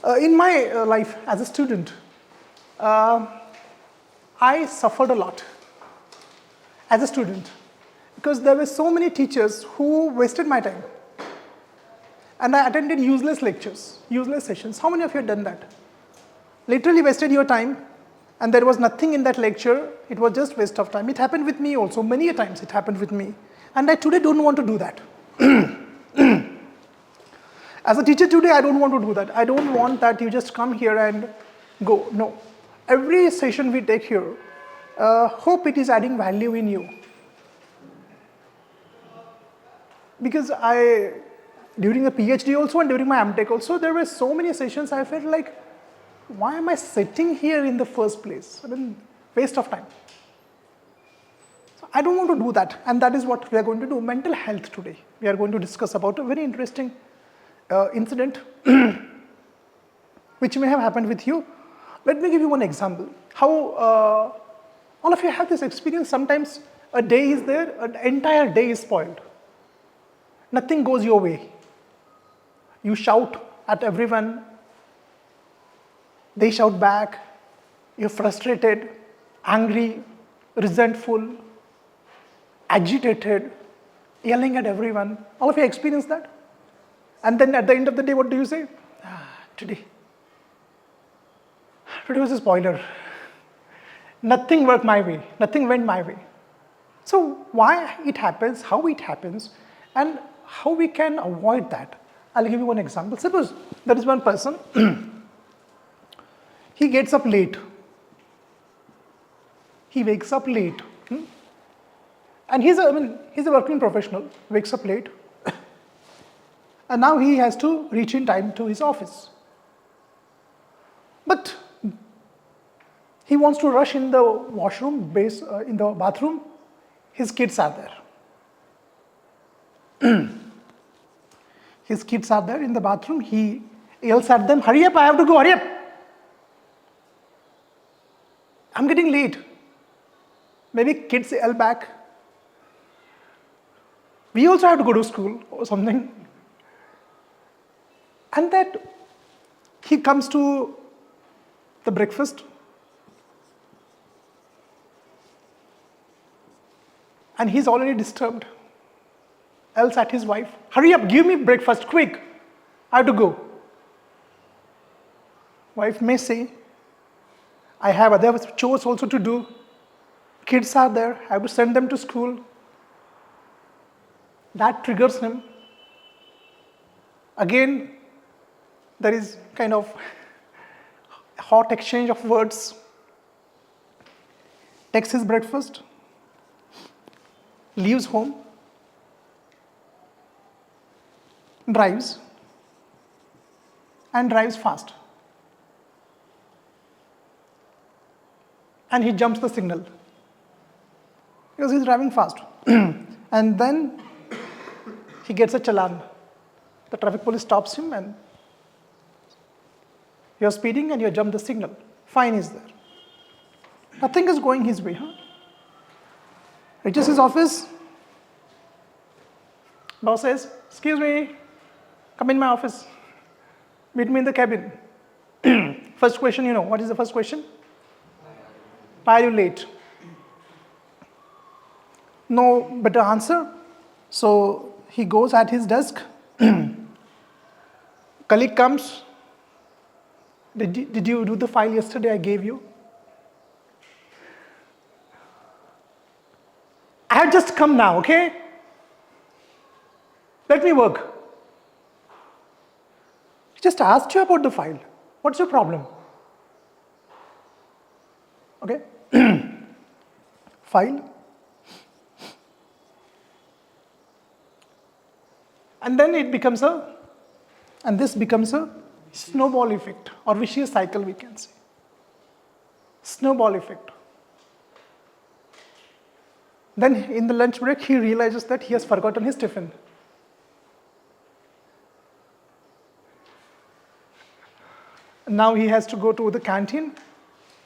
In my life as a student, I suffered a lot as a student because there were so many teachers who wasted my time. And I attended useless lectures, useless sessions. How many of you have done that? Literally wasted your time and there was nothing in that lecture. It was just waste of time. It happened with me also. Many a times it happened with me. And I today don't want to do that. As a teacher today, I don't want to do that. I don't want that you just come here and go. No. Every session we take here, hope it is adding value in you. Because during the PhD also and during my MTech also, there were so many sessions I felt like, why am I sitting here in the first place? I mean, waste of time. So I don't want to do that. And that is what we are going to do. Mental health today. We are going to discuss about a very interesting incident which may have happened with you. Let me give you one example. How all of you have this experience. Sometimes a day is there, an entire day is spoiled. Nothing goes your way. You shout at everyone. They shout back. You're frustrated, angry, resentful, agitated, yelling at everyone. All of you experience that? And then at the end of the day, what do you say? Today was a spoiler. Nothing worked my way. Nothing went my way. So why it happens, how it happens, and how we can avoid that. I'll give you one example. Suppose there is one person, he gets up late. He wakes up late. And he's a working professional, wakes up late. And now he has to reach in time to his office. But he wants to rush in the washroom, in the bathroom. His kids are there. His kids are there in the bathroom. He yells at them, hurry up, I have to go, hurry up. I'm getting late. Maybe kids yell back. We also have to go to school or something. And that he comes to the breakfast and he's already disturbed. Else at his wife, hurry up, give me breakfast, quick. I have to go. Wife may say, I have other chores also to do. Kids are there, I have to send them to school. That triggers him. Again, there is kind of hot exchange of words. Takes his breakfast, leaves home, drives, and drives fast. And he jumps the signal because he's driving fast. And then he gets a challan. The traffic police stops him and you're speeding and you jump the signal. Fine is there. Nothing is going his way. Reaches his office. Boss says, excuse me, come in my office. Meet me in the cabin. First question, you know, what is the first question? Why are you late? No better answer. So he goes at his desk. Colleague comes. Did you do the file yesterday I gave you? I have just come now, okay? Let me work. I just asked you about the file. What's your problem? Okay? File. And then this becomes a snowball effect or vicious cycle, we can say. Snowball effect. Then in the lunch break, he realizes that he has forgotten his tiffin. Now he has to go to the canteen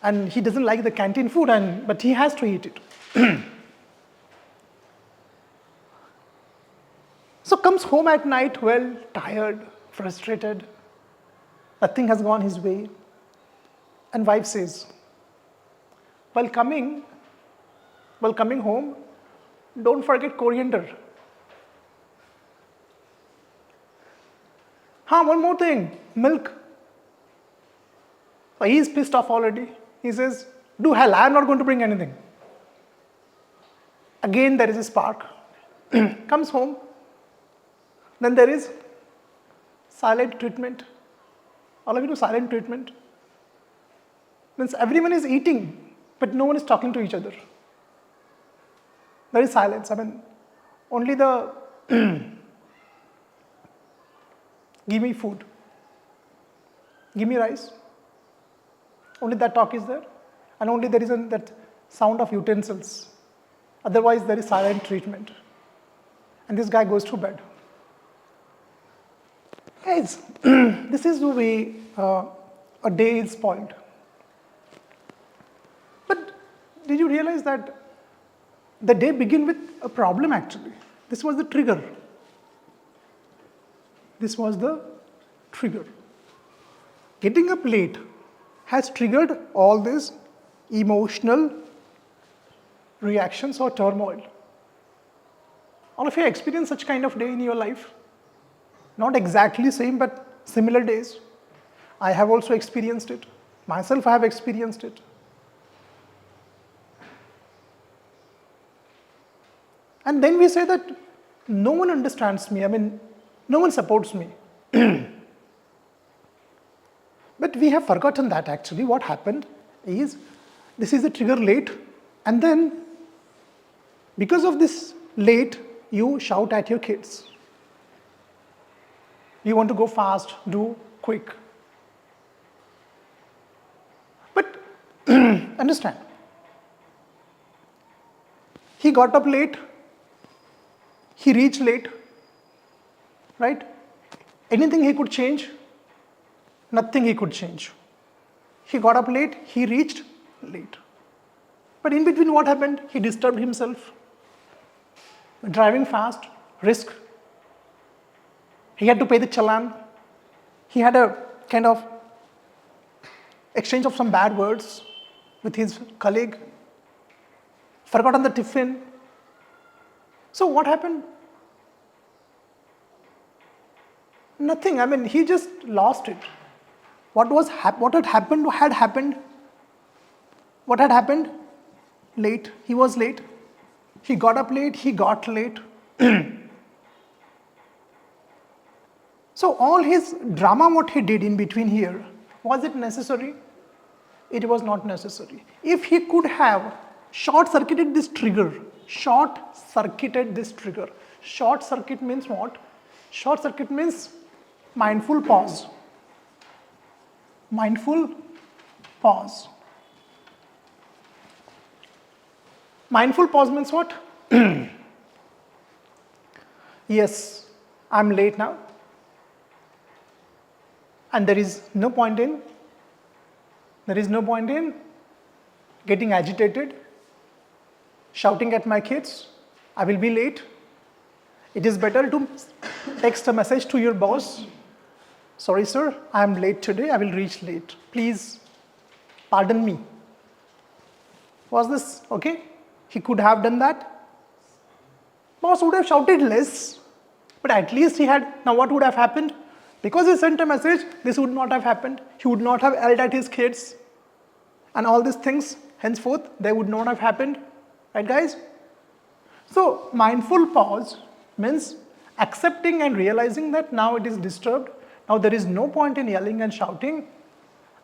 and he doesn't like the canteen food, but he has to eat it. So comes home at night, well, tired, frustrated. Nothing has gone his way. And wife says, while coming home, don't forget coriander. One more thing, milk. So he is pissed off already. He says, do hell, I am not going to bring anything. Again there is a spark. Comes home. Then there is silent treatment. All of you know silent treatment. Means everyone is eating, but no one is talking to each other. There is silence. Only the give me food, give me rice. Only that talk is there, and only there is that sound of utensils. Otherwise, there is silent treatment. And this guy goes to bed. Guys, this is the way a day is spoiled. But did you realize that the day began with a problem actually? This was the trigger. This was the trigger. Getting up late has triggered all these emotional reactions or turmoil. All of you experience such kind of day in your life? Not exactly same, but similar days. I have also experienced it. Myself, I have experienced it. And then we say that no one understands me. No one supports me. But we have forgotten that actually what happened is, this is the trigger late, and then because of this late, you shout at your kids. You want to go fast, do quick. But understand, he got up late, he reached late, right? Anything he could change? Nothing he could change. He got up late, he reached late. But in between what happened? He disturbed himself. Driving fast, risk. He had to pay the challan. He had a kind of exchange of some bad words with his colleague. Forgotten the tiffin. So what happened? Nothing. He just lost it. What had happened? What had happened? Late. He was late. He got up late. He got late. So all his drama, what he did in between here, was it necessary? It was not necessary. If he could have short-circuited this trigger, short-circuit means what? Short-circuit means mindful pause. Mindful pause. Mindful pause means what? Yes, I'm late now. And there is no point in getting agitated, shouting at my kids, I will be late. It is better to text a message to your boss. Sorry sir, I am late today, I will reach late. Please pardon me. Was this okay? He could have done that. Boss would have shouted less, but at least he had. Now what would have happened? Because he sent a message, this would not have happened. He would not have yelled at his kids. And all these things, henceforth, they would not have happened. Right, guys? So, mindful pause means accepting and realizing that now it is disturbed. Now there is no point in yelling and shouting.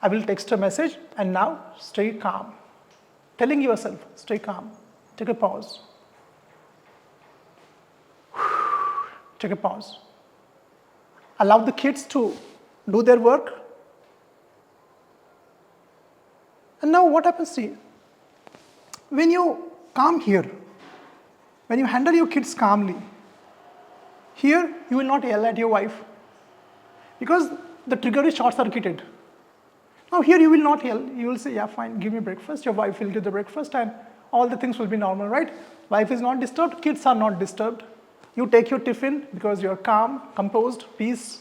I will text a message and now stay calm. Telling yourself, stay calm. Take a pause. Take a pause. Allow the kids to do their work. And now what happens to you? When you calm here, when you handle your kids calmly, here you will not yell at your wife because the trigger is short-circuited. Now here you will not yell, you will say, yeah fine, give me breakfast, your wife will give the breakfast and all the things will be normal, right? Wife is not disturbed, kids are not disturbed. You take your tiffin because you're calm, composed, peace.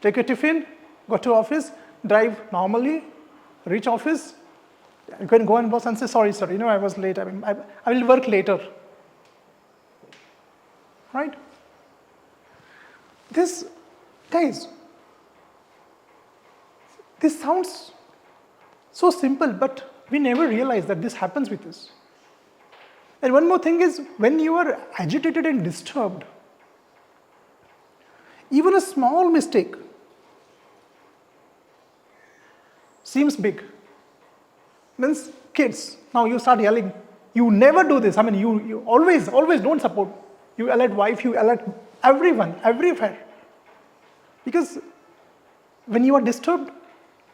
Take your tiffin, go to office, drive normally, reach office, you can go and boss and say, sorry, sir, I was late. I will work later. Right? Guys, this sounds so simple, but we never realize that this happens with us. And one more thing is, when you are agitated and disturbed, even a small mistake seems big. Means kids, now you start yelling. You never do this. You always don't support. You yell at wife, you yell at everyone, everywhere. Because when you are disturbed,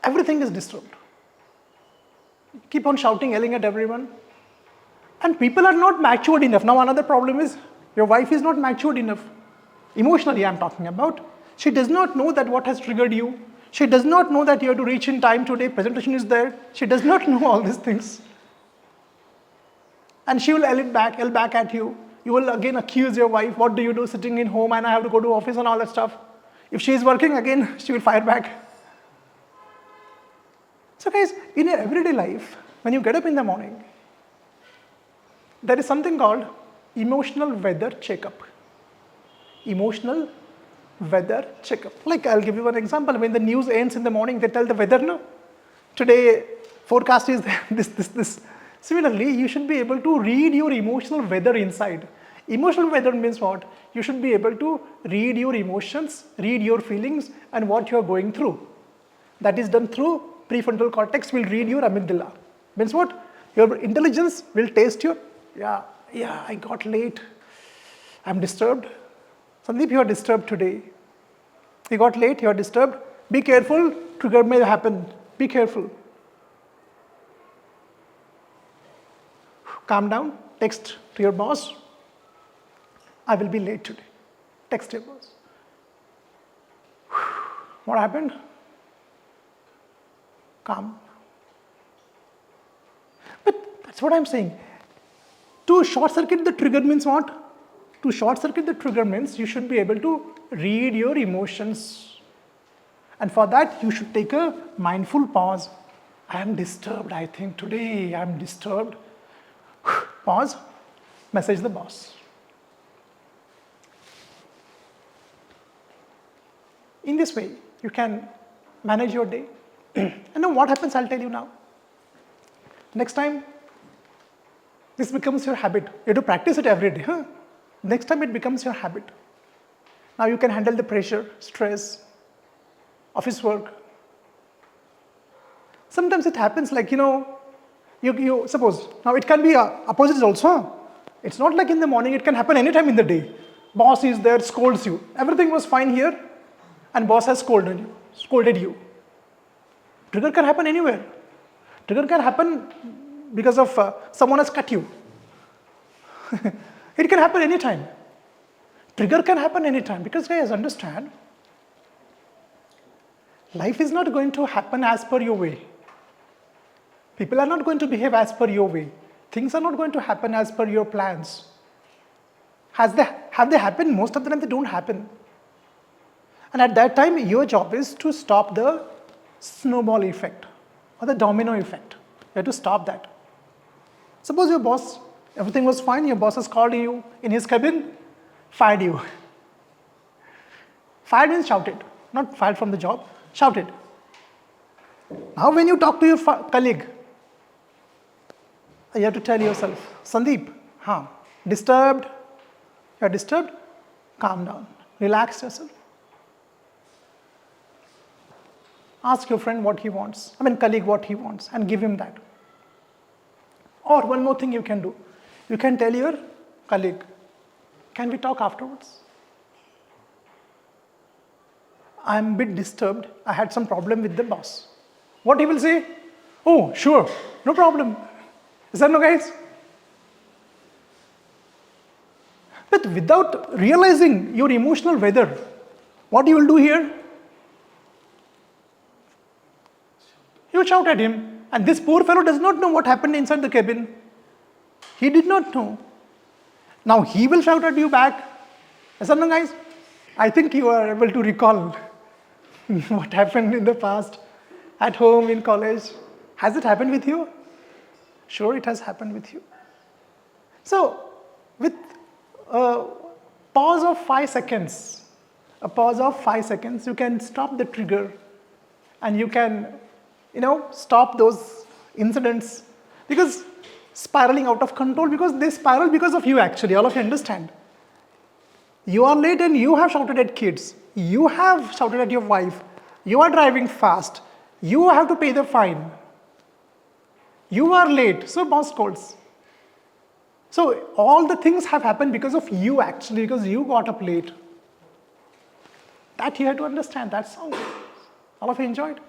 everything is disturbed. Keep on shouting, yelling at everyone. And people are not matured enough. Now another problem is, your wife is not matured enough. Emotionally, I'm talking about. She does not know that what has triggered you. She does not know that you have to reach in time today, presentation is there. She does not know all these things. And she will yell back at you. You will again accuse your wife, what do you do sitting in home and I have to go to office and all that stuff. If she is working again, she will fire back. So guys, in your everyday life, when you get up in the morning, there is something called emotional weather checkup. Emotional weather checkup. Like I'll give you one example. When the news ends in the morning, they tell the weather, no? Today, forecast is this. Similarly, you should be able to read your emotional weather inside. Emotional weather means what? You should be able to read your emotions, read your feelings, and what you are going through. That is done through prefrontal cortex will read your amygdala. Means what? Your intelligence will taste your, I got late. I'm disturbed. Sandeep, you are disturbed today. You got late, you are disturbed. Be careful, trigger may happen. Be careful. Calm down, text to your boss. I will be late today. Text your boss. What happened? Calm. But that's what I'm saying. To short circuit the trigger means what? To short circuit the trigger means you should be able to read your emotions. And for that, you should take a mindful pause. I am disturbed, I think today I am disturbed. Pause, message the boss. In this way, you can manage your day. And now what happens, I'll tell you now. Next time, this becomes your habit. You have to practice it every day. Next time it becomes your habit. Now you can handle the pressure, stress, office work. Sometimes it happens like, you suppose, now it can be opposite also. It's not like in the morning, it can happen anytime in the day. Boss is there, scolds you. Everything was fine here, and boss has scolded you. Trigger can happen anywhere. Trigger can happen because of someone has cut you. It can happen anytime. Trigger can happen anytime because guys, understand, life is not going to happen as per your way. People are not going to behave as per your way. Things are not going to happen as per your plans. Have they happened? Most of the time they don't happen. And at that time, your job is to stop the snowball effect or the domino effect. You have to stop that. Suppose your boss, everything was fine, your boss has called you in his cabin, fired you. Fired means shouted, not fired from the job, shouted. Now when you talk to your colleague, you have to tell yourself, Sandeep, disturbed, you are disturbed, calm down, relax yourself. Ask your friend what he wants, colleague what he wants, and give him that. Or one more thing you can do. You can tell your colleague, can we talk afterwards? I'm a bit disturbed. I had some problem with the boss. What he will say? Oh, sure, no problem. Is that no, guys? But without realizing your emotional weather, what you will do here? You shout at him, and this poor fellow does not know what happened inside the cabin. He did not know. Now he will shout at you back. Is that no, guys? I think you are able to recall what happened in the past. at home, in college. Has it happened with you? Sure, it has happened with you. So, with a pause of 5 seconds, you can stop the trigger and you can, stop those incidents because spiraling out of control, because they spiral because of you actually, all of you understand. You are late and you have shouted at kids, you have shouted at your wife, you are driving fast, you have to pay the fine, you are late, so boss scolds. So all the things have happened because of you actually, because you got up late. That you have to understand, that's all. All of you enjoyed?